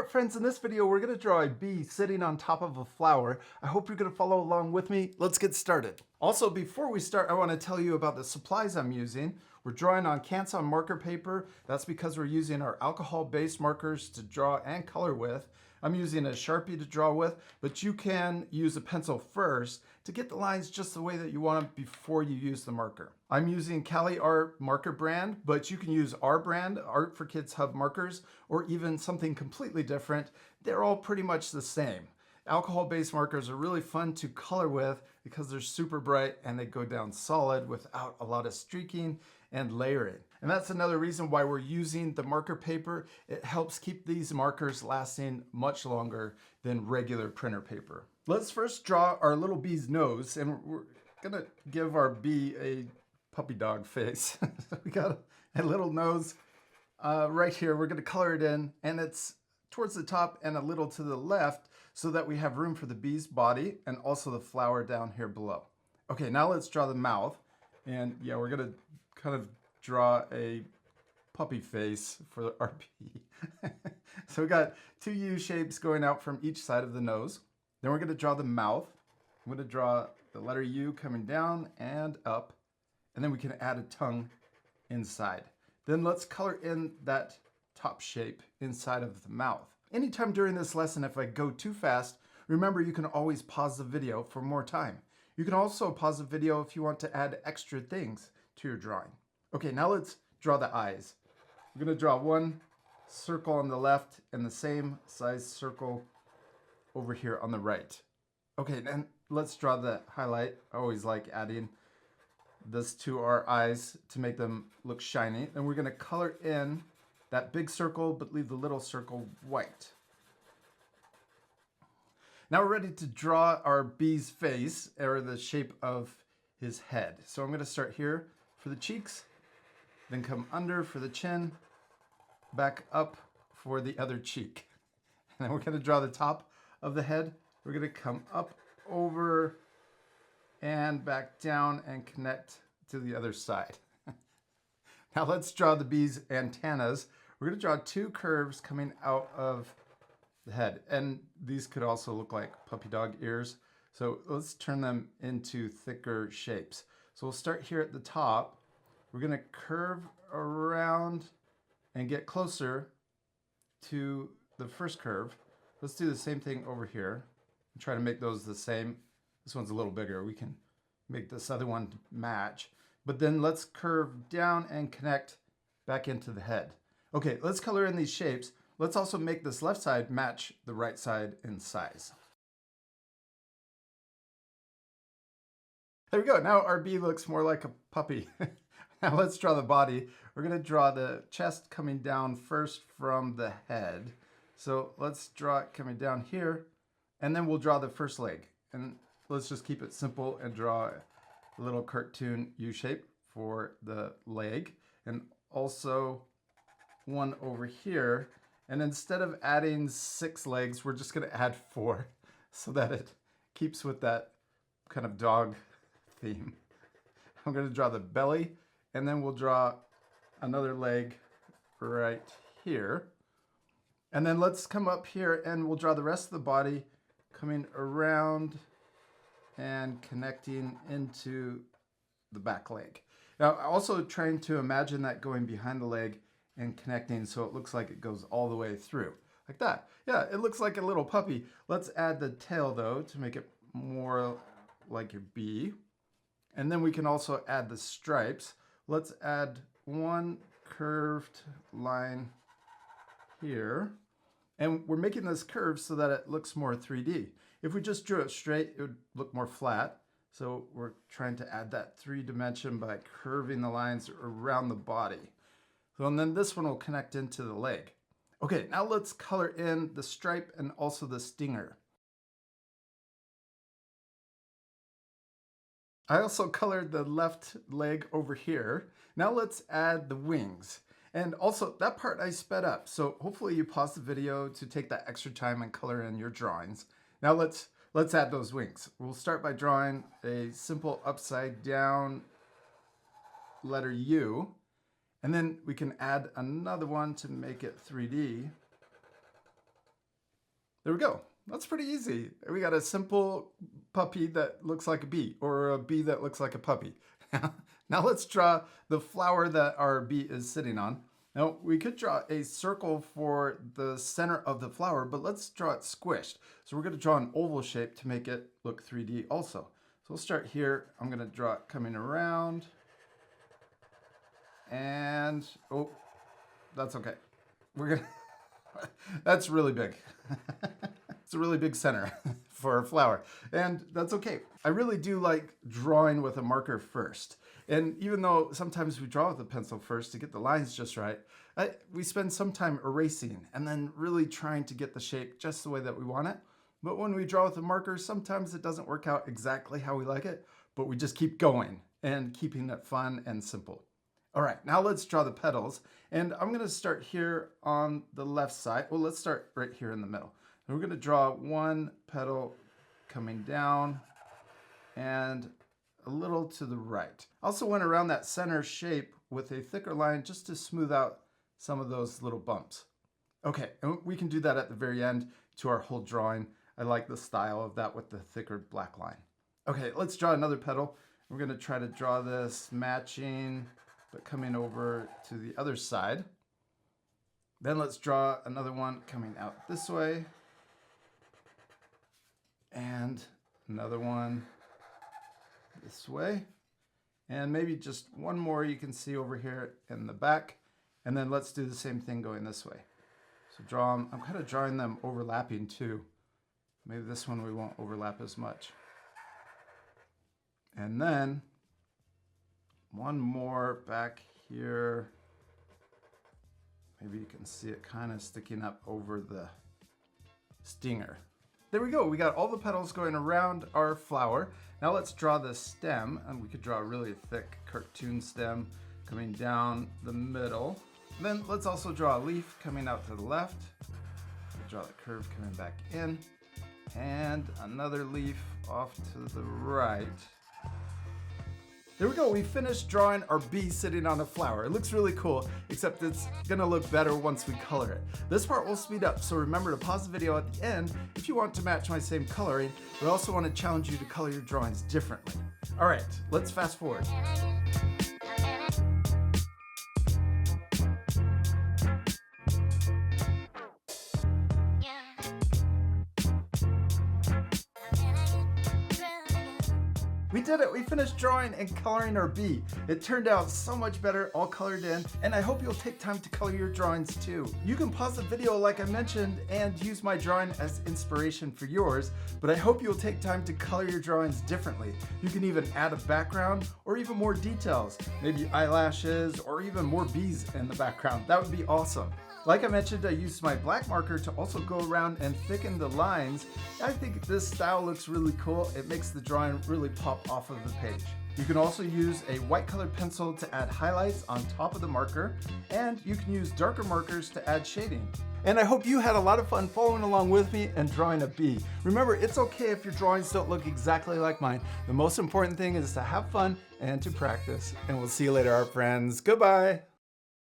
Alright friends, in this video we're going to draw a bee sitting on top of a flower. I hope you're going to follow along with me. Let's get started. Also, before we start, I want to tell you about the supplies I'm using. We're drawing on Canson marker paper. That's because we're using our alcohol-based markers to draw and color with. I'm using a Sharpie to draw with, but you can use a pencil first to get the lines just the way that you want them before you use the marker. I'm using Cali Art marker brand, but you can use our brand, Art for Kids Hub markers, or even something completely different. They're all pretty much the same. Alcohol-based markers are really fun to color with because they're super bright and they go down solid without a lot of streaking and layering. And that's another reason why we're using the marker paper. It helps keep these markers lasting much longer than regular printer paper. Let's first draw our little bee's nose, and we're gonna give our bee a puppy dog face. So we got a little nose right here. We're gonna color it in, and it's towards the top and a little to the left so that we have room for the bee's body and also the flower down here below. Okay, now let's draw the mouth. And yeah, we're gonna kind of draw a puppy face for our bee. So we got two U shapes going out from each side of the nose. Then we're gonna draw the mouth. I'm gonna draw the letter U coming down and up, and then we can add a tongue inside. Then let's color in that top shape inside of the mouth. Anytime during this lesson, if I go too fast, remember you can always pause the video for more time. You can also pause the video if you want to add extra things to your drawing. Okay, now let's draw the eyes. We're gonna draw one circle on the left and the same size circle over here on the right. Okay, then let's draw the highlight. I always like adding this to our eyes to make them look shiny. Then we're gonna color in that big circle, but leave the little circle white. Now we're ready to draw our bee's face, or the shape of his head. So I'm gonna start here for the cheeks, then come under for the chin, back up for the other cheek. And then we're gonna draw the top of the head. We're gonna come up, over, and back down and connect to the other side. Now let's draw the bee's antennas. We're gonna draw two curves coming out of the head. And these could also look like puppy dog ears. So let's turn them into thicker shapes. So we'll start here at the top. We're gonna curve around and get closer to the first curve. Let's do the same thing over here and try to make those the same. This one's a little bigger. We can make this other one match. But then let's curve down and connect back into the head. Okay, let's color in these shapes. Let's also make this left side match the right side in size. There we go. Now our bee looks more like a puppy. Now let's draw the body. We're gonna draw the chest coming down first from the head. So let's draw it coming down here, and then we'll draw the first leg. And let's just keep it simple and draw a little cartoon U shape for the leg, and also one over here. And instead of adding 6 legs, we're just gonna add 4 so that it keeps with that kind of dog theme. I'm gonna draw the belly, and then we'll draw another leg right here. And then let's come up here and we'll draw the rest of the body coming around and connecting into the back leg. Now, also trying to imagine that going behind the leg and connecting so it looks like it goes all the way through, like that. Yeah, it looks like a little puppy. Let's add the tail though to make it more like a bee. And then we can also add the stripes. Let's add one curved line here. And we're making this curve so that it looks more 3D. If we just drew it straight, it would look more flat. So we're trying to add that 3D by curving the lines around the body. So, and then this one will connect into the leg. Okay, now let's color in the stripe and also the stinger. I also colored the left leg over here. Now let's add the wings. And also that part I sped up. So hopefully you paused the video to take that extra time and color in your drawings. Now let's add those wings. We'll start by drawing a simple upside down letter U. And then we can add another one to make it 3D. There we go. That's pretty easy. We got a simple puppy that looks like a bee, or a bee that looks like a puppy. Now let's draw the flower that our bee is sitting on. Now we could draw a circle for the center of the flower, but let's draw it squished. So we're going to draw an oval shape to make it look 3D also. So we'll start here. I'm going to draw it coming around. And, oh, that's okay. We're going to, that's really big. It's a really big center for a flower, and that's okay. I really do like drawing with a marker first. And even though sometimes we draw with a pencil first to get the lines just right, we spend some time erasing and then really trying to get the shape just the way that we want it. But when we draw with a marker, sometimes it doesn't work out exactly how we like it, but we just keep going and keeping it fun and simple. All right, now let's draw the petals. And I'm gonna start here on the left side. Well, let's start right here in the middle. And we're gonna draw one petal coming down and a little to the right. Also went around that center shape with a thicker line just to smooth out some of those little bumps. Okay, and we can do that at the very end to our whole drawing. I like the style of that with the thicker black line. Okay, let's draw another petal. We're gonna try to draw this matching, but coming over to the other side. Then let's draw another one coming out this way. And another one this way. And maybe just one more you can see over here in the back. And then let's do the same thing going this way. So draw them, I'm kind of drawing them overlapping too. Maybe this one we won't overlap as much. And then one more back here. Maybe you can see it kind of sticking up over the stinger. There we go. We got all the petals going around our flower. Now let's draw the stem, and we could draw a really thick cartoon stem coming down the middle. And then let's also draw a leaf coming out to the left. We'll draw the curve coming back in, and another leaf off to the right. There we go, we finished drawing our bee sitting on a flower. It looks really cool, except it's gonna look better once we color it. This part will speed up, so remember to pause the video at the end if you want to match my same coloring, but I also want to challenge you to color your drawings differently. All right, let's fast forward. We did it! We finished drawing and coloring our bee. It turned out so much better all colored in, and I hope you'll take time to color your drawings too. You can pause the video like I mentioned and use my drawing as inspiration for yours, but I hope you'll take time to color your drawings differently. You can even add a background or even more details, maybe eyelashes or even more bees in the background. That would be awesome. Like I mentioned, I used my black marker to also go around and thicken the lines. I think this style looks really cool. It makes the drawing really pop off of the page. You can also use a white colored pencil to add highlights on top of the marker, and you can use darker markers to add shading. And I hope you had a lot of fun following along with me and drawing a bee. Remember, it's okay if your drawings don't look exactly like mine. The most important thing is to have fun and to practice. And we'll see you later, our friends. Goodbye.